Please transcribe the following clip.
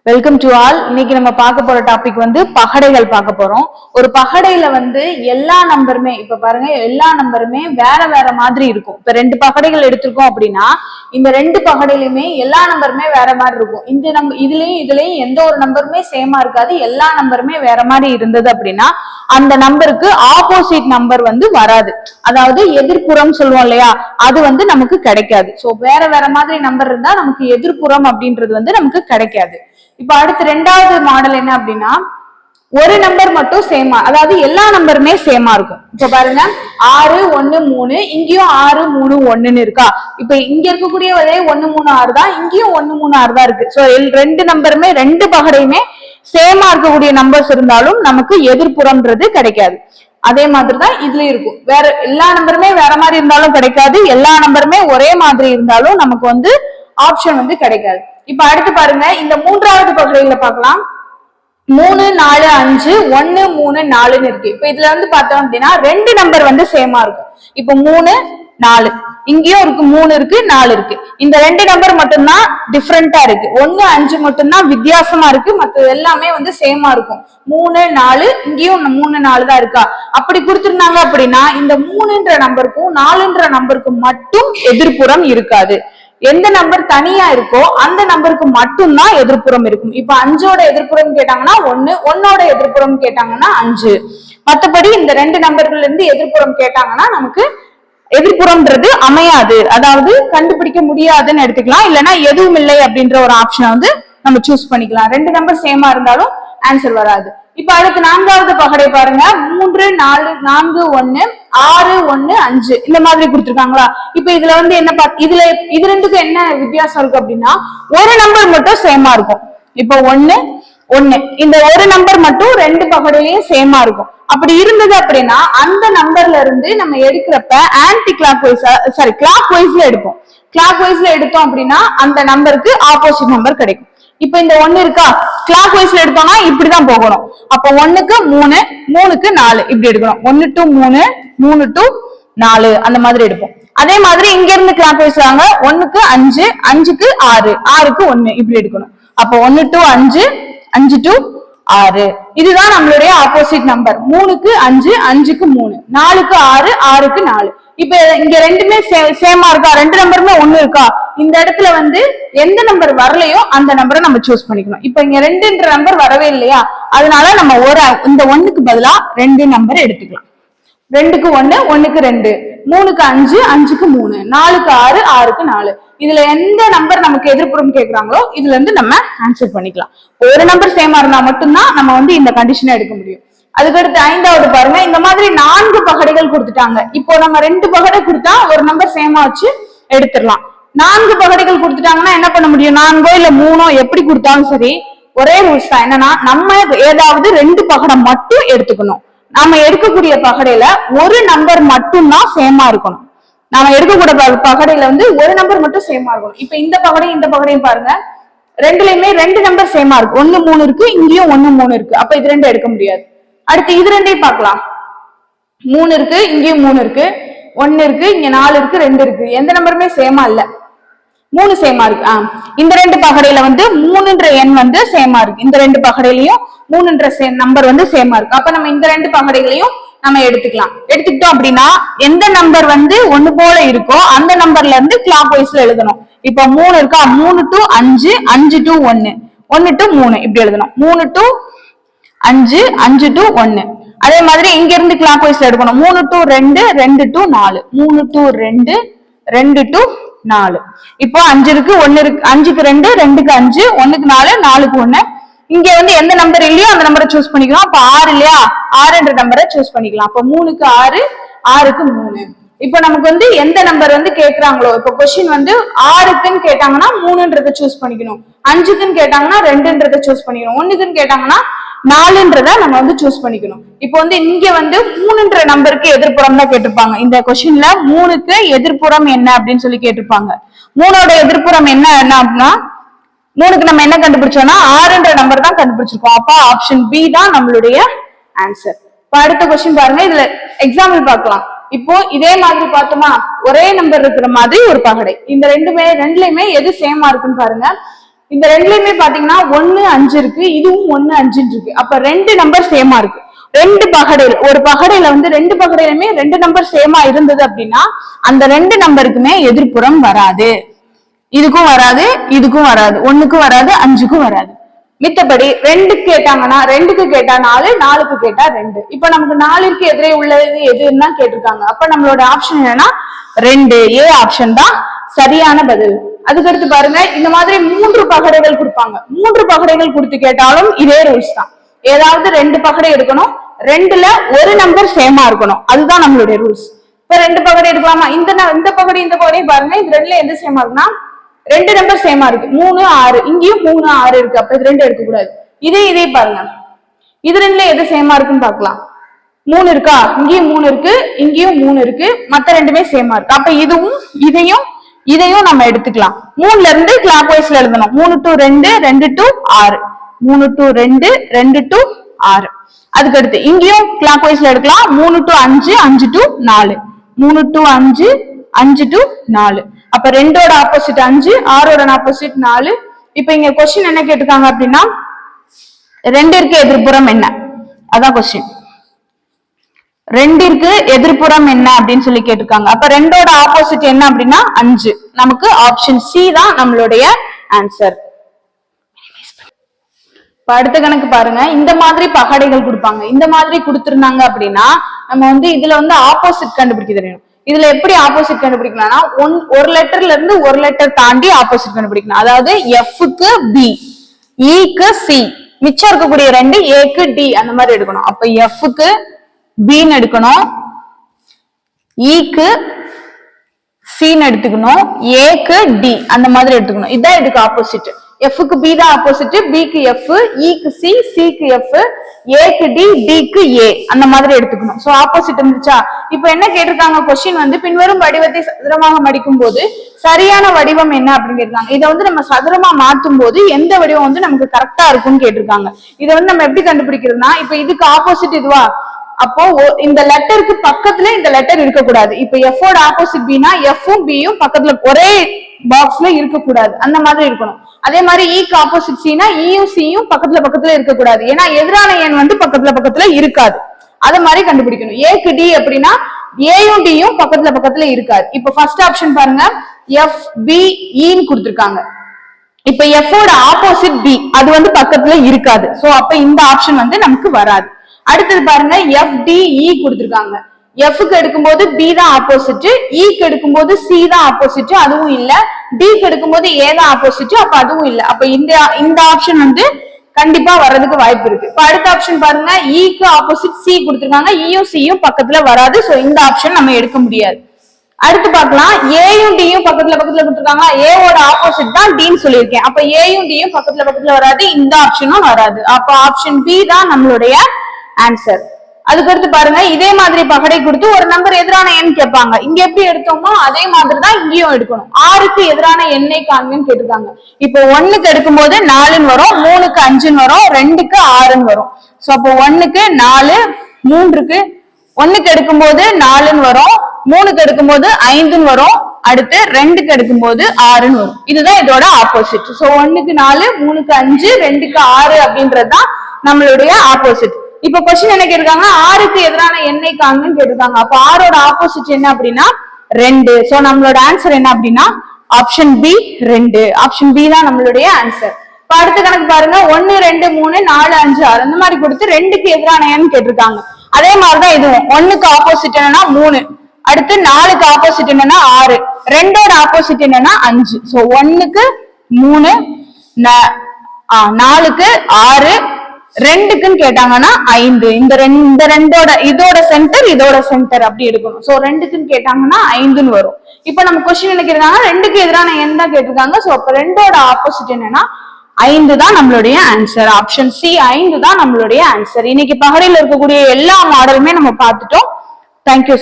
Welcome to all. இன்னைக்கு நம்ம பார்க்க போற டாபிக் வந்து பகடைகள் பார்க்க போறோம். ஒரு பகடையில வந்து எல்லா நம்பருமே, இப்ப பாருங்க, எல்லா நம்பருமே வேற வேற மாதிரி இருக்கும். இப்ப 2 பகடைகள் எடுத்திருக்கோம் அப்படின்னா இந்த 2 பகடையிலுமே எல்லா நம்பருமே வேற மாதிரி இருக்கும். இந்த நம்பர் இதுலயும் எந்த ஒரு நம்பருமே சேமா இருக்காது. எல்லா நம்பருமே வேற மாதிரி இருந்தது அப்படின்னா அந்த நம்பருக்கு ஆப்போசிட் நம்பர் வந்து வராது. அதாவது எதிர்ப்புறம் சொல்லுவோம் இல்லையா, அது வந்து நமக்கு கிடைக்காது. சோ வேற வேற மாதிரி நம்பர் இருந்தா நமக்கு எதிர்ப்புறம் அப்படின்றது வந்து நமக்கு கிடைக்காது. இப்ப அடுத்து 2வது மாடல் என்ன அப்படின்னா, ஒரு நம்பர் மட்டும் சேமா, அதாவது எல்லா நம்பருமே சேமா இருக்கும். இப்ப பாருங்க, 6 1 3, இங்கேயும் 6 3 1ன்னு இருக்கா. இப்ப இங்க இருக்கக்கூடிய ஒரே 1 3 6 தான், இங்கேயும் 1 3 6 தான் இருக்கு. சோ 2 நம்பருமே 2 பகடையுமே சேமா இருக்கக்கூடிய நம்பர்ஸ் இருந்தாலும் நமக்கு எதிர்ப்புறம்ன்றது கிடைக்காது. அதே மாதிரிதான் இதுலயும் இருக்கும். வேற எல்லா நம்பருமே வேற மாதிரி இருந்தாலும் கிடைக்காது, எல்லா நம்பருமே ஒரே மாதிரி இருந்தாலும் நமக்கு வந்து ஆப்ஷன் வந்து கிடைக்காது. இப்ப அடுத்து பாருங்க, இந்த 3வது பகுதியில பார்க்கலாம். 3 4 5 1 3 4ன்னு இருக்கு. இப்ப இதுல வந்து பார்த்தோம் அப்படின்னா 2 நம்பர் வந்து சேமா இருக்கும். இப்ப 3 4, இங்கேயும் இருக்கு 3 இருக்கு 4 இருக்கு. இந்த 2 நம்பர் மட்டும்தான் டிஃபரெண்டா இருக்கு. 1 5 மட்டும்தான் வித்தியாசமா இருக்கு, மற்ற எல்லாமே வந்து சேமா இருக்கும். 3 4, இங்கேயும் 3 4 தான் இருக்கா. அப்படி கொடுத்திருந்தாங்க அப்படின்னா இந்த 3ன்ற நம்பருக்கும் 4ன்ற நம்பருக்கும் மட்டும் எதிர்ப்புறம் இருக்காது. எந்த நம்பர் தனியா இருக்கோ அந்த நம்பருக்கு மட்டும்தான் எதிர்ப்புறம் இருக்கும். இப்ப 5ஓட எதிர்ப்புறம் கேட்டாங்கன்னா 1, 1ஓட எதிர்ப்புறம் கேட்டாங்கன்னா 5. மற்றபடி இந்த 2 நம்பர்கள்ல இருந்து எதிர்ப்புறம் கேட்டாங்கன்னா நமக்கு எதிர்ப்புறம்ன்றது அமையாது, அதாவது கண்டுபிடிக்க முடியாதுன்னு எடுத்துக்கலாம். இல்லைன்னா எதுவும் இல்லை அப்படின்ற ஒரு ஆப்ஷனை வந்து நம்ம சூஸ் பண்ணிக்கலாம். 2 நம்பர் சேமா இருந்தாலும் ஆன்சர் வராது. இப்ப அடுத்து 4வது பகடை பாருங்க. 3 4 4 1 6 1 5 இந்த மாதிரி கொடுத்துருக்காங்களா. இப்ப இதுல வந்து என்ன இது ரெண்டுக்கும் என்ன வித்தியாசம் இருக்கு அப்படின்னா, ஒரு நம்பர் மட்டும் சேமா இருக்கும். இப்ப 1 1, இந்த ஒரு நம்பர் மட்டும் 2 பகடையிலயும் சேமா இருக்கும். அப்படி இருந்தது அப்படின்னா அந்த நம்பர்ல இருந்து நம்ம எடுக்கிறப்ப ஆன்டி கிளாக் வைஸ்ல எடுப்போம். கிளாக் வைஸ்ல எடுத்தோம் அப்படின்னா அந்த நம்பருக்கு ஆப்போசிட் நம்பர் கிடைக்கும். இப்ப இந்த 1 இருக்கா, கிளாக் வைஸ்ல எடுத்தோம்னா இப்படிதான் போகணும். அப்ப 1க்கு 3 3க்கு 4 இப்படி எடுக்கணும். 1 to 3 3 to 4 அந்த மாதிரி எடுப்போம். அதே மாதிரி இங்க இருந்து கிளாக் வைஸ் வாங்க. 1க்கு 5 5க்கு 6 6க்கு 1 இப்படி எடுக்கணும். அப்ப 1 to 5 5 to 6 இதுதான் நம்மளுடைய ஆப்போசிட் நம்பர். 3க்கு 5 5க்கு 3 4க்கு 6 6க்கு 4. இப்ப இங்க ரெண்டுமே சேமா இருக்கா, 2 நம்பருமே 1 இருக்கா. இந்த இடத்துல வந்து எந்த நம்பர் வரலையோ அந்த நம்பரை நம்ம சூஸ் பண்ணிக்கணும். இப்ப இங்க 2ன்ற நம்பர் வரவே இல்லையா, அதனால நம்ம இந்த 1க்கு பதிலா 2 நம்பர் எடுத்துக்கலாம். 2க்கு 1 1க்கு 2 3க்கு 5 5க்கு 3 4க்கு 6 6க்கு 4. இதுல எந்த நம்பர் நமக்கு எதிர்ப்புறம் கேட்கிறாங்களோ இதுல இருந்து நம்ம ஆன்சர் பண்ணிக்கலாம். ஒரு நம்பர் சேமா இருந்தா மட்டும்தான் நம்ம வந்து இந்த கண்டிஷனை எடுக்க முடியும். அதுக்கடுத்து 5வது பாருங்க, இந்த மாதிரி 4 பகடைகள் கொடுத்துட்டாங்க. இப்போ நம்ம 2 பகடை கொடுத்தா ஒரு நம்பர் சேமா வச்சு எடுத்துடலாம். 4 பகடைகள் கொடுத்துட்டாங்கன்னா என்ன பண்ண முடியும், 4 இல்ல 3 எப்படி கொடுத்தாலும் சரி ஒரே ரூல்ஸ் தான். என்னன்னா நம்ம ஏதாவது 2 பகடை மட்டும் எடுத்துக்கணும். நாம எடுக்கக்கூடிய பகடையில ஒரு நம்பர் மட்டும்தான் சேமா இருக்கணும். நாம எடுக்கக்கூடிய பகடையில வந்து ஒரு நம்பர் மட்டும் சேமா இருக்கணும். இப்ப இந்த பகடையும் பாருங்க, ரெண்டுலயுமே 2 நம்பர் சேமா இருக்கு. 1 3 இருக்கு, இங்கேயும் 1 3 இருக்கு. அப்ப இது 2 எடுக்க முடியாது. அடுத்து இது 2ஐயும் பார்க்கலாம். 3 இருக்கு, இங்கேயும் 3 இருக்கு, 1 இருக்கு, இங்க 4 இருக்கு, 2 இருக்கு. எந்த நம்பருமே சேமா இல்ல, 3 சேமா இருக்கு. இந்த 2 பகடையில வந்து 3ன்ற எண் வந்து சேமா இருக்கு. இந்த 2 பகடையிலையும் 3ன்ற நம்பர் வந்து சேமா இருக்கு. அப்ப நம்ம இந்த 2 பகடைகளையும் நம்ம எடுத்துக்கலாம். எடுத்துக்கிட்டோம் அப்படின்னா எந்த நம்பர் வந்து 1 போல இருக்கோ அந்த நம்பர்ல இருந்து கிளாக் வைஸ்ல எழுதணும். இப்ப 3 இருக்கா, 3 to 5 5 to 1 1 to 3 இப்படி எழுதணும். 3 to 5 5 to 1. அதே மாதிரி இங்க இருந்து கிளாக் வைஸ்ல எடுக்கணும். 3 to 2 2 to 4 3 to 2 2 to 4. இப்போ 5 இருக்கு, 1 இருக்கு, 5க்கு 2 2க்கு 5 1க்கு 4 4க்கு 1. இங்க வந்து எந்த நம்பர் இல்லையோ அந்த நம்பரை சூஸ் பண்ணிக்கலாம். அப்ப 6 இல்லையா, 6ன்ற நம்பரை சூஸ் பண்ணிக்கலாம். அப்ப 3க்கு 6 6க்கு 3. இப்ப நமக்கு வந்து எந்த நம்பர் வந்து கேட்கறாங்களோ, இப்ப கொஸ்டின் வந்து 6க்குன்னு கேட்டாங்கன்னா 3ன்றதை சூஸ் பண்ணிக்கணும், 5க்குன்னு கேட்டாங்கன்னா 2ன்றதை சூஸ் பண்ணிக்கணும், 1க்குன்னு கேட்டாங்கன்னா 4ன்றத நம்ம வந்து சூஸ் பண்ணிக்கணும். இப்போ வந்து இங்க வந்து 3ன்ற நம்பருக்கு எதிர்ப்புறம் தான் கேட்டிருப்பாங்க. இந்த கொஸ்டின்ல 3க்கு எதிர்ப்புறம் என்ன அப்படின்னு சொல்லி கேட்டிருப்பாங்க. 3ஓட எதிர்ப்புறம் என்ன அப்படின்னா 3க்கு நம்ம என்ன கண்டுபிடிச்சோம்னா 6ன்ற நம்பர் தான் கண்டுபிடிச்சிருக்கோம். அப்ப ஆப்ஷன் பி தான் நம்மளுடைய ஆன்சர். இப்ப அடுத்த கொஸ்டின் பாருங்க, இதுல எக்ஸாம்பிள் பார்க்கலாம். இப்போ இதே மாதிரி பார்த்தோமா, ஒரே நம்பர் இருக்கிற மாதிரி ஒரு பகடை. இந்த ரெண்டுலயுமே எது சேமா இருக்குன்னு பாருங்க. இந்த ரெண்டுலயுமே பாத்தீங்கன்னா 1 5 இருக்கு, இதுவும் 1 5 இருக்கு. அப்ப ரெண்டு நம்பர் சேமா இருக்கு. ரெண்டு பகடையில் ஒரு பகடையில வந்து ரெண்டு பகடையிலுமே ரெண்டு நம்பர் சேமா இருந்தது அப்படின்னா அந்த ரெண்டு நம்பருக்குமே எதிர்ப்புறம் வராது. இதுக்கும் வராது, இதுக்கும் வராது, 1க்கும் வராது, 5க்கும் வராது. மித்தபடி 2க்கு கேட்டாங்கன்னா 2க்கு கேட்டா 4, 4க்கு கேட்டா 2. இப்ப நமக்கு 4ற்கு எதிரே உள்ளது எதுன்னா கேட்டிருக்காங்க. அப்ப நம்மளோட ஆப்ஷன் என்னன்னா 2, ஏ ஆப்ஷன் தான் சரியான பதில். அதுக்கடுத்து பாருங்க, இந்த மாதிரி 3 பகடைகள் கொடுப்பாங்க. 3 பகடைகள் கொடுத்து கேட்டாலும் இதே ரூல்ஸ் தான். ஏதாவது 2 பகடை எடுக்கணும், 2ல ஒரு நம்பர் சேமா இருக்கணும், அதுதான் நம்மளுடைய ரூல்ஸ். இப்ப 2 பகடை எடுக்கலாமா? இந்த பகடை இந்த பகடை பாருங்க, இந்த 2ல எது சேமா இருக்குன்னா 2 நம்பர் சேமா இருக்கு. 3 6, இங்கேயும் 3 6 இருக்கு. அப்ப இது 2 எடுக்க கூடாது. இதே பாருங்க, இது 2ல எது சேமா இருக்குன்னு பாக்கலாம். 3 இருக்கா? இங்கேயும் 3 இருக்கு, இங்கேயும் 3 இருக்கு, மத்த ரெண்டுமே சேமா இருக்கு. அப்ப இதுவும் இதையும் நம்ம எடுத்துக்கலாம். 3ல இருந்து கிளாக் வைஸ்ல எழுதணும். 3 to 2, 2 to 6, 3 to 2, 2 to 6. அதுக்கடுத்து இங்கேயும் கிளாக் வைஸ்ல எடுக்கலாம். 3 to 5, 5 to 4, 3 to 5, 5 to 4. அப்ப 2ஓட ஆப்போசிட் 5, 6ஓட ஆப்போசிட் 4. இப்ப இங்க கொஸ்டின் என்ன கேட்டிருக்காங்க அப்படின்னா 2ற்கு எதிர்ப்புறம் என்ன, அதான் கொஸ்டின். 2ற்கு எதிர்ப்புறம் என்ன அப்படின்னு சொல்லி கேட்டிருக்காங்க. அப்ப 2ஓட ஆப்போசிட் என்ன அப்படின்னா 5. நமக்கு ஆப்ஷன் சி தான் நம்மளுடைய ஆன்சர். அடுத்த கணக்கு பாருங்க, இந்த மாதிரி பகடைகள் கொடுப்பாங்க. இந்த மாதிரி கொடுத்திருந்தாங்க அப்படின்னா நம்ம வந்து இதுல வந்து ஆப்போசிட் கண்டுபிடிக்க தெரியணும். இதுல எப்படி ஆப்போசிட் கண்டுபிடிக்கலாம்னா ஒரு லெட்டர்ல இருந்து ஒரு லெட்டர் தாண்டி ஆப்போசிட் கண்டுபிடிக்கணும். அதாவது எஃப்க்கு பி, ஈக்கு சி, மிச்சம் இருக்கக்கூடிய 2 ஏக்கு டி, அந்த மாதிரி எடுக்கணும். அப்ப எஃப்க்கு பின்னு எடுக்கணும், ஈக்கு சின்னு எடுத்துக்கணும், ஏக்கு டி, அந்த மாதிரி எடுத்துக்கணும். இதுதான் இதுக்கு ஆப்போசிட். எஃப்க்கு பி தான் ஆப்போசிட், பிக்கு எஃப், ஈக்கு சி, சிக்கு எஃப், ஏக்கு டி, டிக்கு ஏ, அந்த மாதிரி எடுத்துக்கணும். சோ ஆப்போசிட் இருந்துச்சா? இப்ப என்ன கேட்டிருக்காங்க கொஸ்டின் வந்து பின்வரும் வடிவத்தை சதுரமாக மடிக்கும் போது சரியான வடிவம் என்ன அப்படின்னு கேட்டிருக்காங்க. இதை வந்து நம்ம சதுரமா மாற்றும் போது எந்த வடிவம் வந்து நமக்கு கரெக்டா இருக்கும்னு கேட்டிருக்காங்க. இதை வந்து நம்ம எப்படி கண்டுபிடிக்கிறதுனா, இப்ப இதுக்கு ஆப்போசிட் இதுவா, அப்போ இந்த லெட்டருக்கு பக்கத்துல இந்த லெட்டர் இருக்கக்கூடாது. இப்ப எஃபோட ஆப்போசிட் பினா எஃப்பும் பியும் பக்கத்துல ஒரே பாக்ஸ்ல இருக்கக்கூடாது, அந்த மாதிரி இருக்கணும். அதே மாதிரி ஈக்கு ஆப்போசிட் சினா ஈயும் சியும் பக்கத்துல இருக்கக்கூடாது, ஏன்னா எதிரான எண் வந்து பக்கத்துல இருக்காது. அத மாதிரி கண்டுபிடிக்கணும். ஏக்கு டி அப்படின்னா ஏயும் டியும் பக்கத்துல இருக்காது. இப்ப ஃபர்ஸ்ட் ஆப்ஷன் பாருங்க, எஃப் பி ஈன்னு கொடுத்திருக்காங்க. இப்ப எஃபோட ஆப்போசிட் பி, அது வந்து பக்கத்துல இருக்காது. சோ அப்ப இந்த ஆப்ஷன் வந்து நமக்கு வராது. அடுத்தது பாருங்க, எஃப் டி இ கொடுத்திருக்காங்க. எஃப்க்கு எடுக்கும்போது பி தான் ஆப்போசிட், ஈக்கு எடுக்கும்போது சி தான் ஆப்போசிட், அதுவும் இல்ல. டிக்கு எடுக்கும்போது ஏ தான் ஆப்போசிட், அப்ப அதுவும் இல்ல. அப்ப இந்த ஆப்ஷன் வந்து கண்டிப்பா வர்றதுக்கு வாய்ப்பு இருக்கு. இப்ப அடுத்த ஆப்ஷன் பாருங்க, ஈக்கு ஆப்போசிட் சி கொடுத்திருக்காங்க, ஈயும் சியும் பக்கத்துல வராது. சோ இந்த ஆப்ஷன் நம்ம எடுக்க முடியாது. அடுத்து பார்க்கலாம், ஏயும் டியும் பக்கத்துல கொடுத்திருக்காங்க, ஏவோட ஆப்போசிட் தான் டின்னு சொல்லியிருக்கேன். அப்ப ஏயும் டியும் பக்கத்துல வராது, இந்த ஆப்ஷனும் வராது. அப்ப ஆப்ஷன் பி தான் நம்மளுடைய ஆன்சர். அதுக்கடுத்து பாருங்க, இதே மாதிரி பகடை கொடுத்து ஒரு நம்பர் எதிரான எண் கேட்பாங்க. இங்க எப்படி எடுத்தோமோ அதே மாதிரிதான் இங்கேயும் எடுக்கணும். 6க்கு எதிரான எண்ணை காண்கன்னு கேட்டிருக்காங்க. இப்போ 1க்கு எடுக்கும்போது 4ன்னு வரும், 3க்கு 5ன்னு வரும், 2க்கு 6ன்னு வரும். சோ அப்போ 1க்கு 4, 3க்கு 1க்கு எடுக்கும்போது 4ன்னு வரும், 3க்கு எடுக்கும்போது 5ன்னு வரும், அடுத்து 2க்கு எடுக்கும்போது 6ன்னு வரும். இதுதான் இதோட ஆப்போசிட். சோ 1க்கு 4, 3க்கு 5, 2க்கு 6 அப்படின்றதுதான் நம்மளுடைய ஆப்போசிட். இப்ப கொஸ்டின் என்ன கேட்டிருக்காங்க, 6க்கு எதிரான எண்ணை காண்கன்னு கேட்டிருக்காங்க. அப்ப 6ஓட ஆப்போசிட் என்ன அப்படின்னா 2. சோ நம்மளோட ஆன்சர் என்ன அப்படின்னா ஆப்ஷன் பி 2. ஆப்ஷன் பி தான் நம்மளுடைய ஆன்சர். இப்ப அடுத்த கணக்கு பாருங்க, 1 2 3 4 5 6 அந்த மாதிரி கொடுத்து 2க்கு எதிரான எண் கேட்டிருக்காங்க. அதே மாதிரிதான் இதுவும் 1க்கு ஆப்போசிட் என்னன்னா 3, அடுத்து 4க்கு ஆப்போசிட் என்னன்னா 6, 2ஓட ஆப்போசிட் என்னன்னா 5. சோ 1க்கு 3, 4க்கு 6, 2க்குன்னு கேட்டாங்கன்னா 5. இந்த ரெண்டோட இதோட சென்டர் அப்படி எடுக்கணும். சோ 2க்குன்னு கேட்டாங்கன்னா 5ன்னு வரும். இப்ப நம்ம கொஸ்டின் என்ன கேட்டாங்க, 2க்கு எதிரான எண் தான் கேட்டிருக்காங்க. சோ அப்ப 2ஓட ஆப்போசிட் என்னன்னா 5 தான் நம்மளுடைய ஆன்சர். ஆப்ஷன் சி 5 தான் நம்மளுடைய ஆன்சர். இன்னைக்கு பகடையில் இருக்கக்கூடிய எல்லா மாடலுமே நம்ம பார்த்துட்டோம். தேங்க்யூ.